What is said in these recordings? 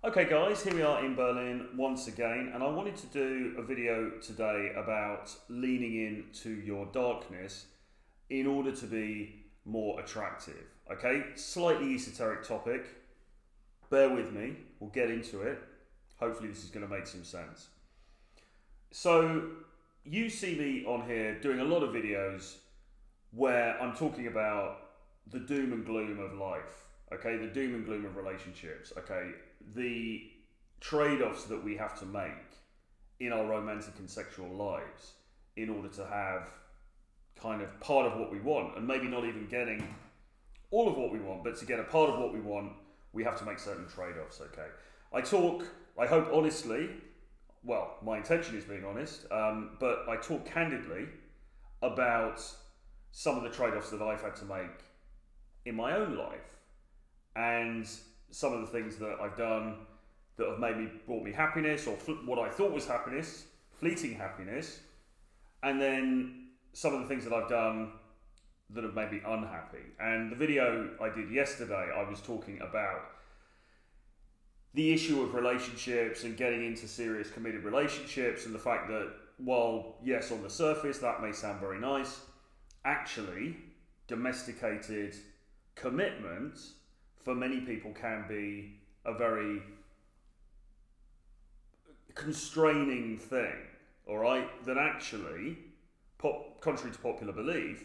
Okay guys, here we are in Berlin once again, and I wanted to do a video today about leaning into your darkness in order to be more attractive. Okay, slightly esoteric topic, bear with me, we'll get into it. Hopefully this is going to make some sense. So you see me on here doing a lot of videos where I'm talking about the doom and gloom of life, okay, the doom and gloom of relationships, okay, the trade-offs that we have to make in our romantic and sexual lives in order to have kind of part of what we want, and maybe not even getting all of what we want, but to get a part of what we want, we have to make certain trade-offs, okay. I hope honestly, well, my intention is being honest, but I talk candidly about some of the trade-offs that I've had to make in my own life, and some of the things that I've done that have brought me happiness, or what I thought was happiness, fleeting happiness, and then some of the things that I've done that have made me unhappy. And the video I did yesterday, I was talking about the issue of relationships and getting into serious committed relationships, and the fact that while yes, on the surface that may sound very nice, actually domesticated commitment for many people can be a very constraining thing, all right, that actually, contrary to popular belief,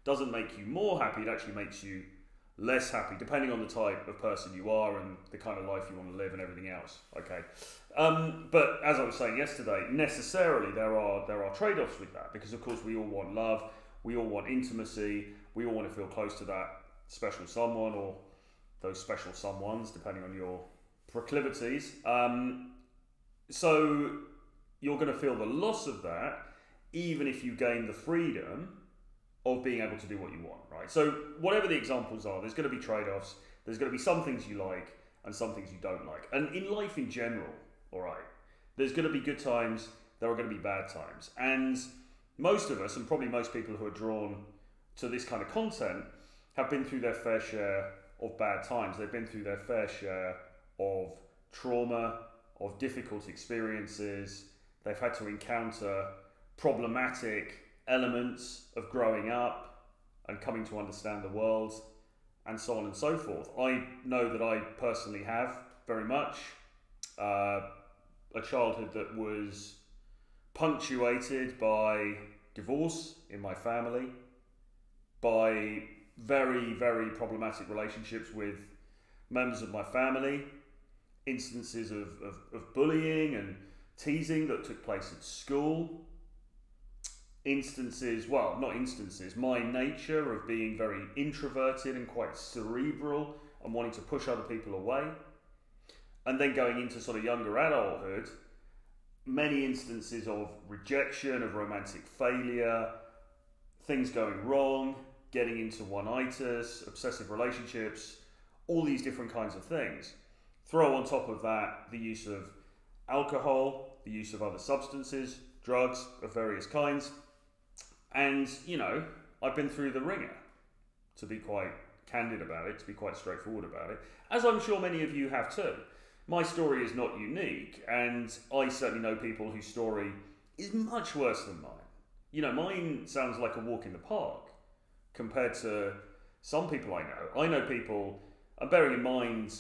doesn't make you more happy, it actually makes you less happy, depending on the type of person you are and the kind of life you want to live and everything else, okay. But as I was saying yesterday, necessarily there are trade-offs with that, because of course we all want love, we all want intimacy, we all want to feel close to that special someone, or those special someones, depending on your proclivities. So you're going to feel the loss of that, even if you gain the freedom of being able to do what you want, right? So whatever the examples are, there's going to be trade-offs. There's going to be some things you like and some things you don't like. And in life in general, all right, there's going to be good times, there are going to be bad times. And most of us, and probably most people who are drawn to this kind of content, have been through their fair share of bad times. They've been through their fair share of trauma, of difficult experiences. They've had to encounter problematic elements of growing up and coming to understand the world, and so on and so forth. I know that I personally have very much a childhood that was punctuated by divorce in my family, by very, very problematic relationships with members of my family, instances of bullying and teasing that took place at school, my nature of being very introverted and quite cerebral and wanting to push other people away, and then going into sort of younger adulthood, many instances of rejection, of romantic failure, things going wrong, getting into one-itis, obsessive relationships, all these different kinds of things. Throw on top of that the use of alcohol, the use of other substances, drugs of various kinds, and, you know, I've been through the ringer, to be quite candid about it, to be quite straightforward about it, as I'm sure many of you have too. My story is not unique, and I certainly know people whose story is much worse than mine. You know, mine sounds like a walk in the park compared to some people I know. I know people, and bearing in mind,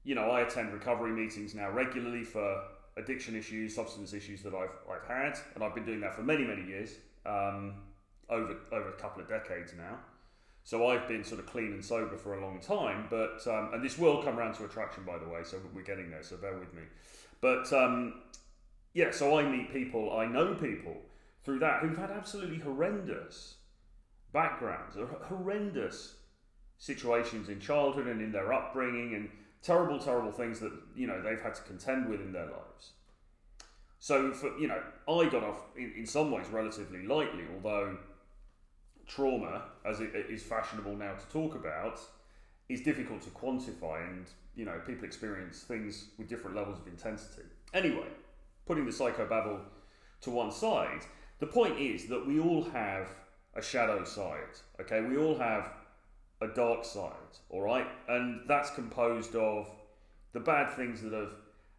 you know, I attend recovery meetings now regularly for addiction issues, substance issues that I've had, and I've been doing that for many, many years, over a couple of decades now. So I've been sort of clean and sober for a long time, but, and this will come around to attraction, by the way, so we're getting there, so bear with me. But, yeah, so I meet people, I know people through that who've had absolutely horrendous backgrounds, horrendous situations in childhood and in their upbringing, and terrible, terrible things that, you know, they've had to contend with in their lives. So, you know, I got off in some ways relatively lightly, although trauma, as it is fashionable now to talk about, is difficult to quantify, and, you know, people experience things with different levels of intensity. Anyway, putting the psychobabble to one side, the point is that we all have a shadow side, okay? We all have a dark side, all right? And that's composed of the bad things that have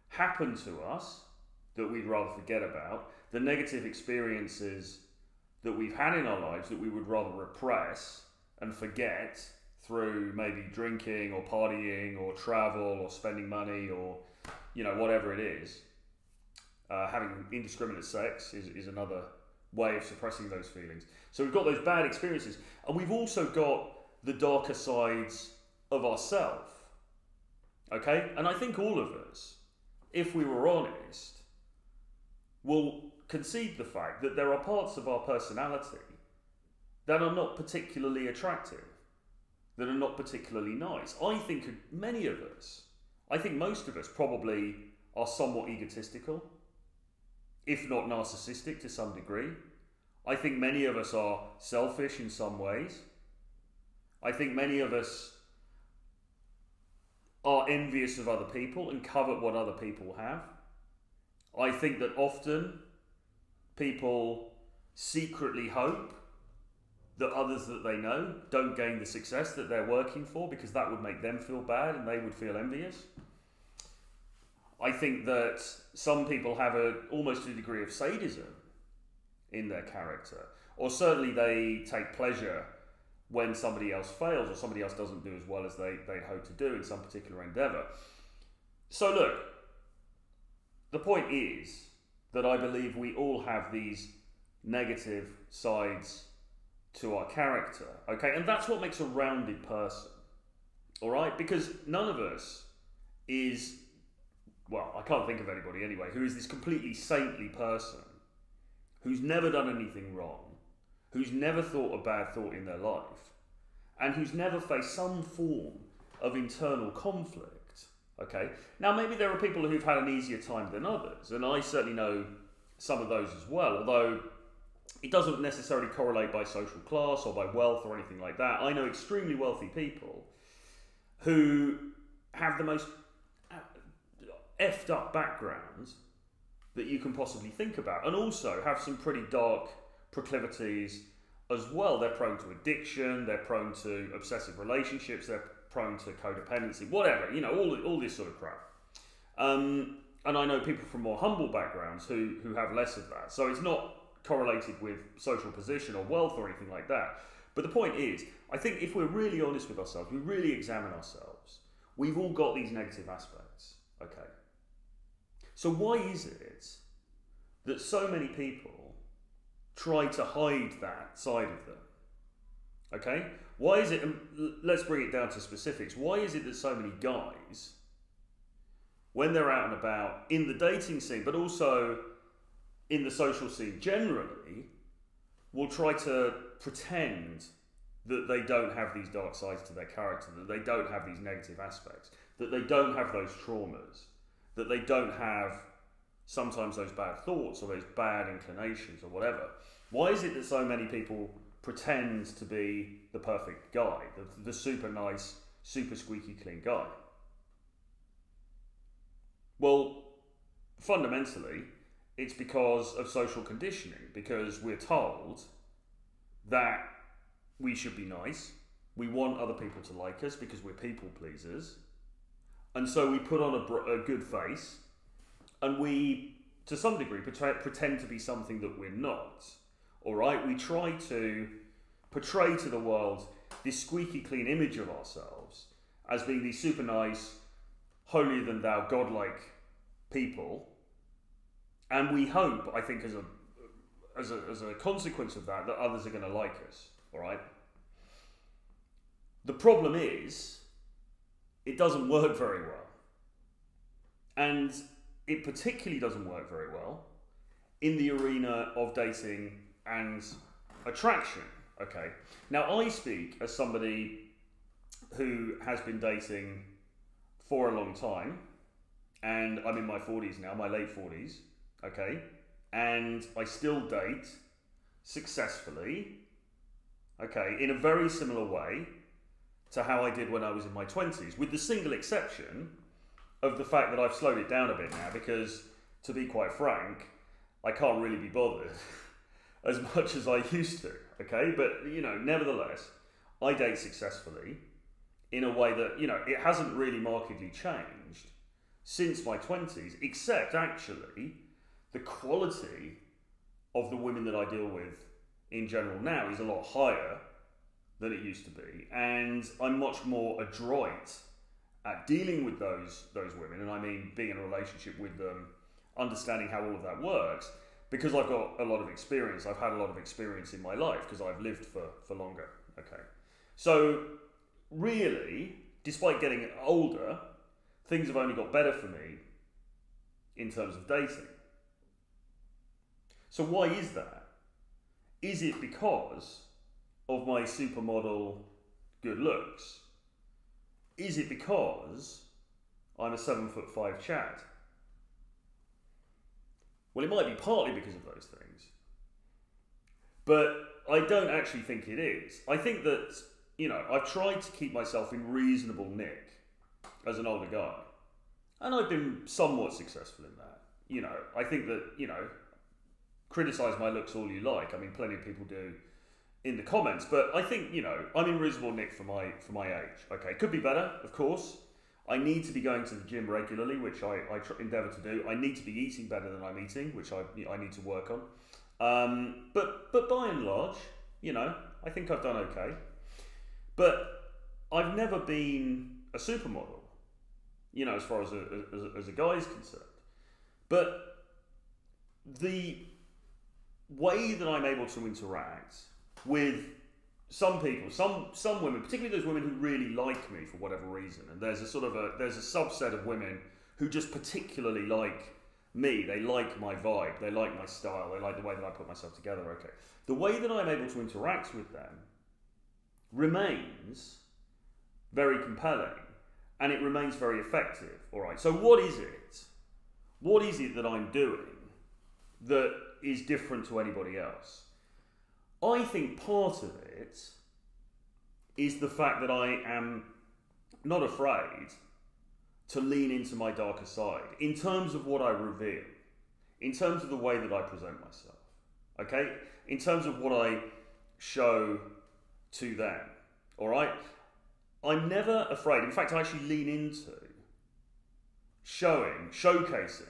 happened to us that we'd rather forget about, the negative experiences that we've had in our lives that we would rather repress and forget through maybe drinking or partying or travel or spending money or, you know, whatever it is. Having indiscriminate sex is another way of suppressing those feelings. So we've got those bad experiences, and we've also got the darker sides of ourselves. Okay? And I think all of us, if we were honest, will concede the fact that there are parts of our personality that are not particularly attractive, that are not particularly nice. I think many of us, I think most of us probably are somewhat egotistical, if not narcissistic to some degree. I think many of us are selfish in some ways. I think many of us are envious of other people and covet what other people have. I think that often people secretly hope that others that they know don't gain the success that they're working for, because that would make them feel bad and they would feel envious. I think that some people have almost a degree of sadism in their character, or certainly they take pleasure when somebody else fails or somebody else doesn't do as well as they'd hope to do in some particular endeavour. So look, the point is that I believe we all have these negative sides to our character, okay? And that's what makes a rounded person, all right? Because none of us is, well, I can't think of anybody anyway, who is this completely saintly person, who's never done anything wrong, who's never thought a bad thought in their life, and who's never faced some form of internal conflict, okay? Now, maybe there are people who've had an easier time than others, and I certainly know some of those as well, although it doesn't necessarily correlate by social class or by wealth or anything like that. I know extremely wealthy people who have the most effed up backgrounds that you can possibly think about, and also have some pretty dark proclivities as well. They're prone to addiction, they're prone to obsessive relationships, they're prone to codependency, whatever, you know, all this sort of crap. And I know people from more humble backgrounds who have less of that. So it's not correlated with social position or wealth or anything like that. But the point is, I think if we're really honest with ourselves, we really examine ourselves, we've all got these negative aspects, okay? So why is it that so many people try to hide that side of them, okay? Why is it, and let's bring it down to specifics, why is it that so many guys, when they're out and about in the dating scene, but also in the social scene generally, will try to pretend that they don't have these dark sides to their character, that they don't have these negative aspects, that they don't have those traumas, that they don't have sometimes those bad thoughts or those bad inclinations or whatever? Why is it that so many people pretend to be the perfect guy, the super nice, super squeaky clean guy? Well, fundamentally, it's because of social conditioning, because we're told that we should be nice, we want other people to like us because we're people pleasers, and so we put on a good face, and we, to some degree, pretend to be something that we're not, all right? We try to portray to the world this squeaky clean image of ourselves as being these super nice, holier-than-thou, godlike people. And we hope, I think, as a consequence of that others are going to like us, all right? The problem is, it doesn't work very well. And it particularly doesn't work very well in the arena of dating and attraction, okay? Now, I speak as somebody who has been dating for a long time, and I'm in my 40s now, my late 40s, okay, and I still date successfully, okay, in a very similar way to how I did when I was in my 20s, with the single exception of the fact that I've slowed it down a bit now, because, to be quite frank, I can't really be bothered as much as I used to, okay? But, you know, nevertheless, I date successfully in a way that, you know, it hasn't really markedly changed, since my 20s, except actually the quality of the women that I deal with in general now is a lot higher than it used to be, and I'm much more adroit at dealing with those women, and I mean being in a relationship with them, understanding how all of that works, because I've got a lot of experience. I've had a lot of experience in my life because I've lived for longer. Okay, so really, despite getting older, things have only got better for me in terms of dating. So why is that? Is it because of my supermodel good looks? Is it because I'm a 7'5" Chad? Well, it might be partly because of those things, but I don't actually think it is. I think that, you know, I've tried to keep myself in reasonable nick as an older guy, and I've been somewhat successful in that. You know, I think that, you know, criticize my looks all you like. I mean, plenty of people do in the comments, but I think, you know, I'm in reasonable nick for my age. Okay, could be better, of course. I need to be going to the gym regularly, which I endeavour to do. I need to be eating better than I'm eating, which I need to work on. But by and large, you know, I think I've done okay. But I've never been a supermodel, you know, as far as a guy is concerned. But the way that I'm able to interact with some people, some women, particularly those women who really like me for whatever reason, and there's a subset of women who just particularly like me. They like my vibe, they like my style, they like the way that I put myself together. Okay, the way that I'm able to interact with them remains very compelling, and it remains very effective. All right, so what is it? What is it that I'm doing that is different to anybody else? I think part of it is the fact that I am not afraid to lean into my darker side in terms of what I reveal, in terms of the way that I present myself, okay? In terms of what I show to them, all right? I'm never afraid. In fact, I actually lean into showcasing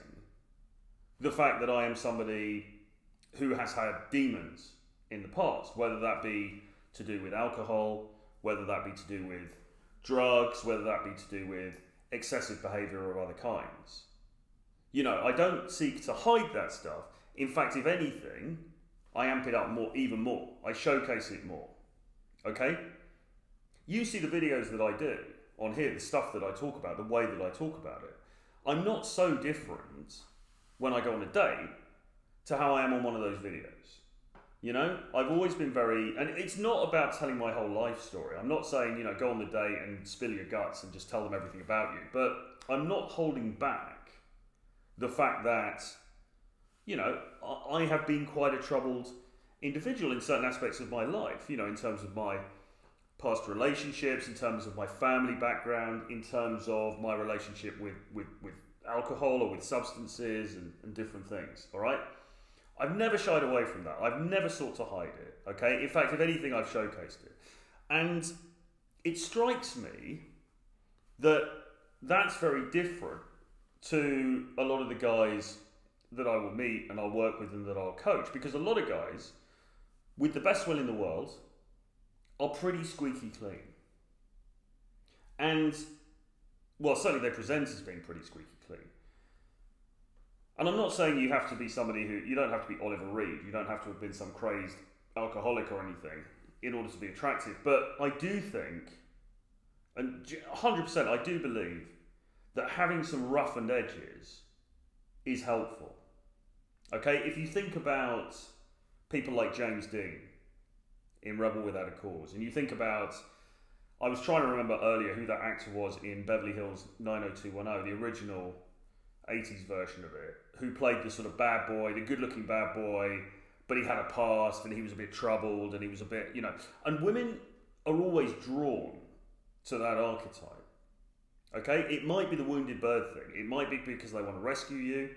the fact that I am somebody who has had demons in the past, whether that be to do with alcohol, whether that be to do with drugs, whether that be to do with excessive behaviour of other kinds. You know, I don't seek to hide that stuff. In fact, if anything, I amp it up even more. I showcase it more. Okay? You see the videos that I do on here, the stuff that I talk about, the way that I talk about it. I'm not so different when I go on a date to how I am on one of those videos. You know, I've always been very, and it's not about telling my whole life story. I'm not saying, you know, go on the date and spill your guts and just tell them everything about you. But I'm not holding back the fact that, you know, I have been quite a troubled individual in certain aspects of my life, you know, in terms of my past relationships, in terms of my family background, in terms of my relationship with alcohol or with substances and different things, all right? I've never shied away from that. I've never sought to hide it, okay? In fact, if anything, I've showcased it. And it strikes me that that's very different to a lot of the guys that I will meet and I'll work with and that I'll coach, because a lot of guys, with the best will in the world, are pretty squeaky clean. And, well, certainly they present as being pretty squeaky clean. And I'm not saying you have to be somebody who, you don't have to be Oliver Reed, you don't have to have been some crazed alcoholic or anything in order to be attractive, but I do think, and 100% I do believe, that having some roughened edges is helpful. Okay, if you think about people like James Dean in Rebel Without a Cause, and you think about, I was trying to remember earlier who that actor was in Beverly Hills 90210, the original 80s version of it, who played the sort of bad boy, the good-looking bad boy, but he had a past and he was a bit troubled and he was a bit, you know, and women are always drawn to that archetype. Okay, it might be the wounded bird thing. It might be because they want to rescue you.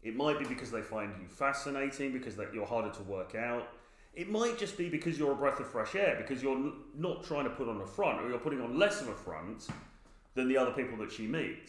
It might be because they find you fascinating, because you're harder to work out. It might just be because you're a breath of fresh air, because you're not trying to put on a front, or you're putting on less of a front than the other people that she meets.